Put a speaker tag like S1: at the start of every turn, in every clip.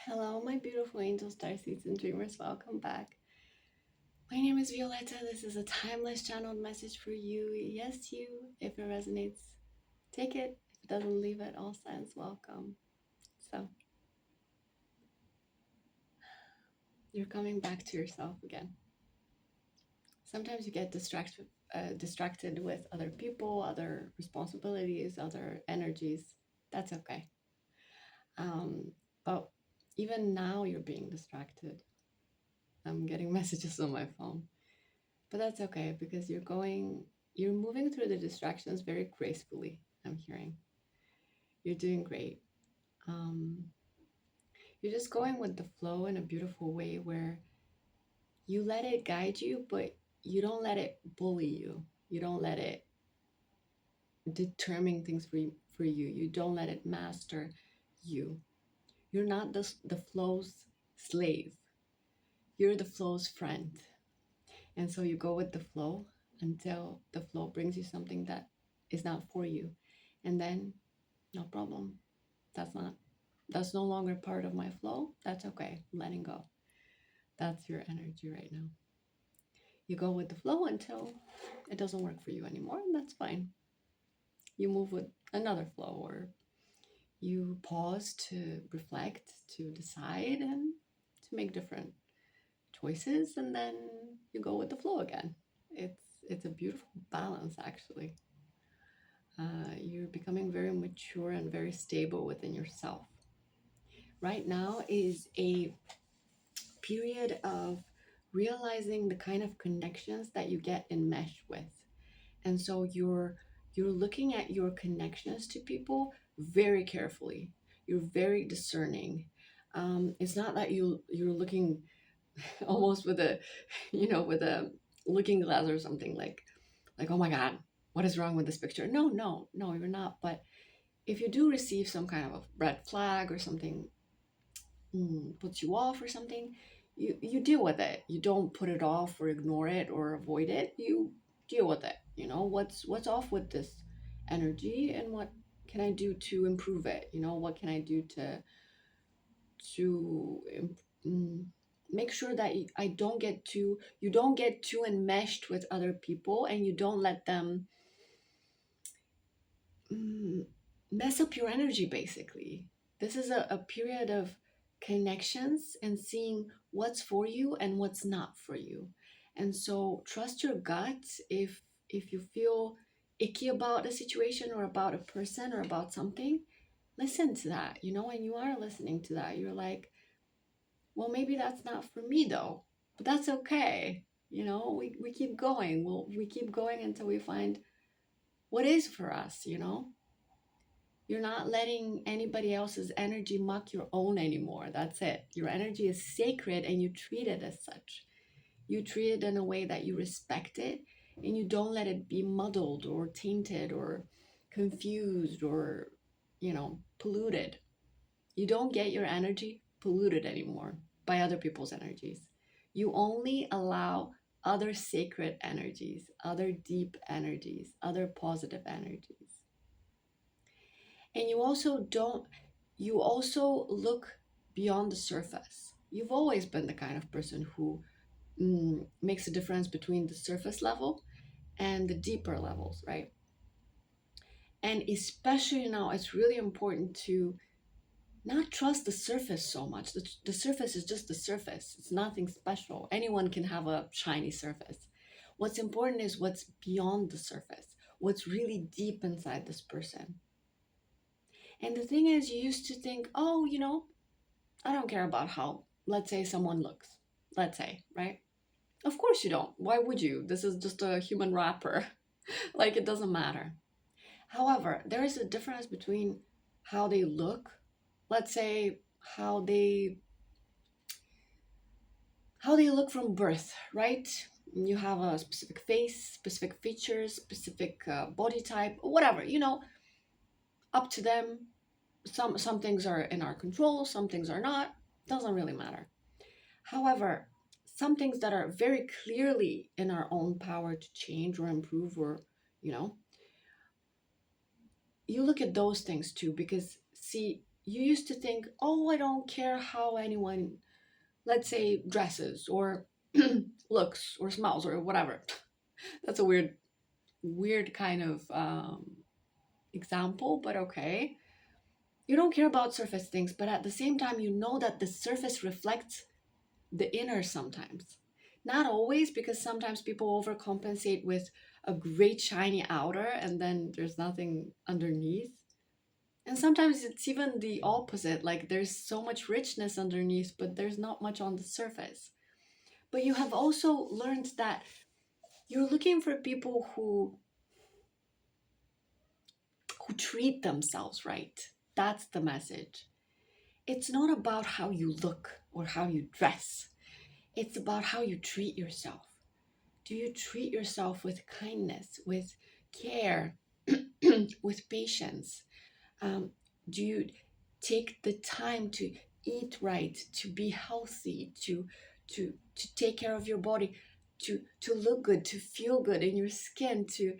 S1: Hello, my beautiful angels, starseeds, and dreamers. Welcome back. My name is Violeta. This is a timeless channeled message for you. Yes, you. If it resonates, take it. If it doesn't, leave it. All signs welcome. So, you're coming back to yourself again. Sometimes you get distracted with other people, other responsibilities, other energies. That's okay. But even now, you're being distracted. I'm getting messages on my phone. But that's okay because you're moving through the distractions very gracefully. I'm hearing you're doing great. Um, you're just going with the flow in a beautiful way where you let it guide you, but you don't let it bully you. You don't let it determine things for you. You don't let it master you. You're not the flow's slave. You're the flow's friend. And so you go with the flow until the flow brings you something that is not for you. And then no problem. That's no longer part of my flow. That's okay. I'm letting go. That's your energy right now. You go with the flow until it doesn't work for you anymore, and that's fine. You move with another flow, or you pause to reflect, to decide, and to make different choices, and then you go with the flow again. It's a beautiful balance, actually. You're becoming very mature and very stable within yourself. Right now is a period of realizing the kind of connections that you get enmeshed with. And so you're looking at your connections to people very carefully. You're very discerning. It's not that you're looking almost with a with a looking glass or something like, oh my god, what is wrong with this picture? No, you're not. But if you do receive some kind of a red flag or something puts you off or something, you deal with it. You don't put it off or ignore it or avoid it. You deal with it. What's off with this energy, and what can I do to improve it? What can I do to make sure that I don't get too you don't get too enmeshed with other people, and you don't let them mess up your energy. Basically, this is a period of connections and seeing what's for you and what's not for you. And so trust your gut. If you feel icky about a situation or about a person or about something, listen to that. When you are listening to that, you're like, well, maybe that's not for me though, but that's okay. We keep going. We keep going until we find what is for us. You're not letting anybody else's energy mock your own anymore. That's it. Your energy is sacred, and you treat it as such. You treat it in a way that you respect it, and you don't let it be muddled or tainted or confused or, polluted. You don't get your energy polluted anymore by other people's energies. You only allow other sacred energies, other deep energies, other positive energies. And you also look beyond the surface. You've always been the kind of person who makes a difference between the surface level and the deeper levels, right? And especially now, it's really important to not trust the surface so much. The surface is just the surface. It's nothing special. Anyone can have a shiny surface. What's important is what's beyond the surface, what's really deep inside this person. And the thing is, you used to think, oh, I don't care about how, let's say, someone looks. Let's say, right? Of course you don't. Why would you? This is just a human wrapper. Like, it doesn't matter. However, there is a difference between how they look, let's say, how they look from birth, right? You have a specific face, specific features, specific body type, whatever, up to them. Some things are in our control, some things are not. Doesn't really matter. However, some things that are very clearly in our own power to change or improve, or you look at those things too, because see, you used to think, oh, I don't care how anyone, let's say, dresses or looks or smells or whatever. That's a weird kind of example, but okay. You don't care about surface things, but at the same time, you know that the surface reflects the inner sometimes. Not always, because sometimes people overcompensate with a great shiny outer and then there's nothing underneath. And sometimes it's even the opposite, like there's so much richness underneath, but there's not much on the surface. But you have also learned that you're looking for people who treat themselves right. That's the message. It's not about how you look or how you dress. It's about how you treat yourself. Do you treat yourself with kindness, with care, with patience? Do you take the time to eat right, to be healthy, to take care of your body, to look good, to feel good in your skin, to,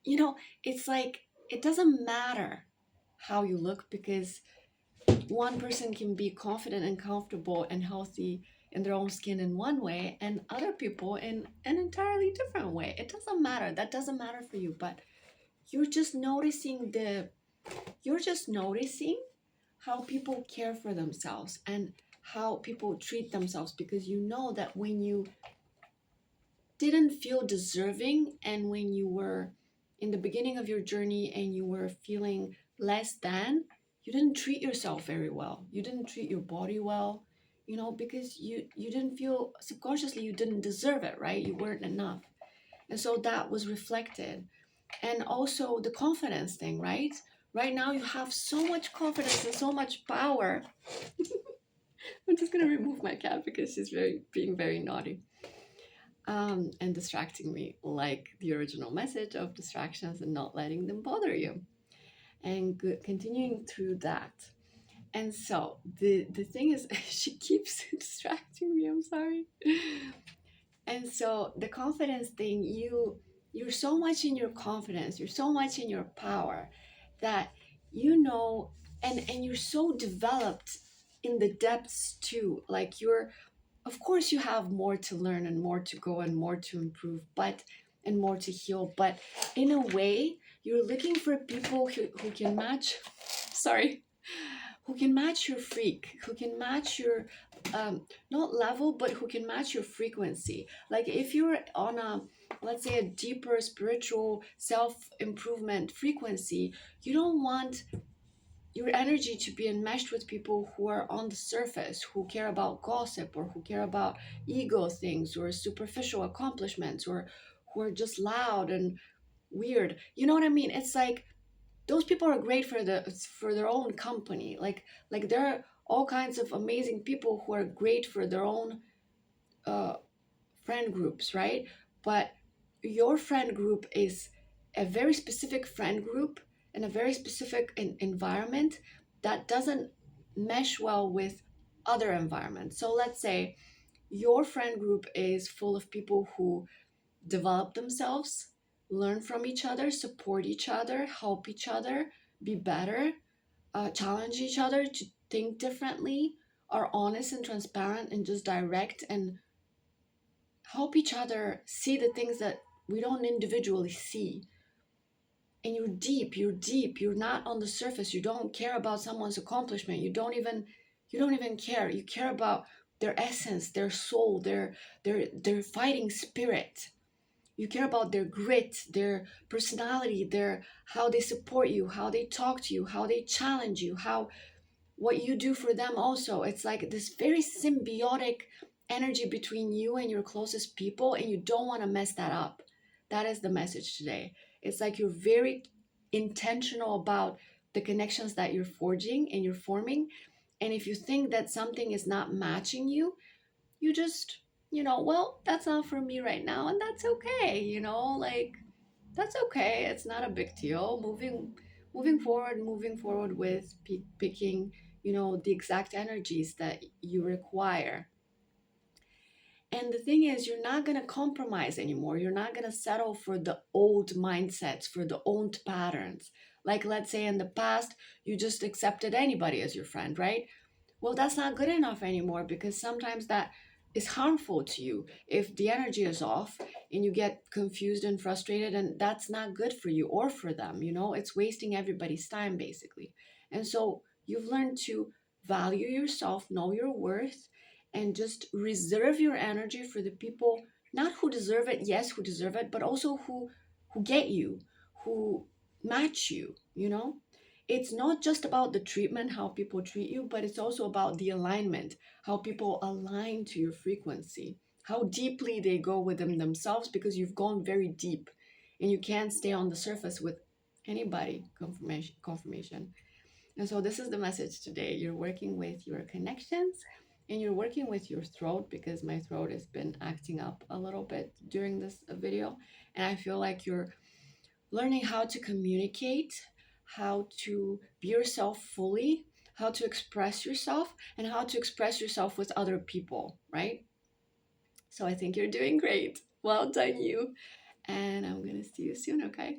S1: it's like it doesn't matter how you look, because one person can be confident and comfortable and healthy in their own skin in one way, and other people in an entirely different way. It doesn't matter. That doesn't matter for you, but you're just noticing how people care for themselves and how people treat themselves, because you know that when you didn't feel deserving and when you were in the beginning of your journey and you were feeling less than, you didn't treat yourself very well. You didn't treat your body well, because you didn't feel, subconsciously you didn't deserve it, right? You weren't enough. And so that was reflected. And also the confidence thing, right? Right now you have so much confidence and so much power. I'm just gonna remove my cat because she's being very naughty. And distracting me, like the original message of distractions and not letting them bother you, and continuing through that. And so the thing is, she keeps distracting me. I'm sorry. And so the confidence thing, you're so much in your confidence, you're so much in your power, that and you're so developed in the depths too. Like of course you have more to learn and more to go and more to improve, and more to heal, but in a way you're looking for people who can match sorry who can match your freak, who can match your not level, but who can match your frequency. Like if you're on a, let's say, a deeper spiritual self-improvement frequency, you don't want your energy to be enmeshed with people who are on the surface, who care about gossip or who care about ego things or superficial accomplishments, or who are just loud and weird. You know what I mean? It's like those people are great for their own company. Like there are all kinds of amazing people who are great for their own uh, friend groups, right? But your friend group is a very specific friend group in a very specific environment that doesn't mesh well with other environments. So let's say your friend group is full of people who develop themselves, learn from each other, support each other, help each other be better, challenge each other to think differently, are honest and transparent and just direct, and help each other see the things that we don't individually see. And you're deep, you're not on the surface. You don't care about someone's accomplishment. You don't even care. You care about their essence, their soul, their fighting spirit. You care about their grit, their personality, their how they support you, how they talk to you, how they challenge you, how what you do for them also. It's like this very symbiotic energy between you and your closest people, and you don't want to mess that up. That is the message today. It's like you're very intentional about the connections that you're forging and you're forming. And if you think that something is not matching you, you just, well, that's not for me right now, and that's okay, like that's okay. It's not a big deal. Moving forward with picking, the exact energies that you require. And the thing is, you're not going to compromise anymore. You're not going to settle for the old mindsets, for the old patterns. Like, let's say in the past, you just accepted anybody as your friend, right? Well, that's not good enough anymore, because sometimes that is harmful to you if the energy is off and you get confused and frustrated, and that's not good for you or for them. It's wasting everybody's time basically. And so you've learned to value yourself, know your worth, and just reserve your energy for the people, not who deserve it, yes, who deserve it, but also who get you, who match you. It's not just about the treatment, how people treat you, but it's also about the alignment, how people align to your frequency, how deeply they go within themselves, because you've gone very deep and you can't stay on the surface with anybody. Confirmation. And so this is the message today. You're working with your connections and you're working with your throat, because my throat has been acting up a little bit during this video. And I feel like you're learning how to communicate, how to be yourself fully, how to express yourself, and how to express yourself with other people, right? So I think you're doing great. Well done, you. And I'm going to see you soon, okay?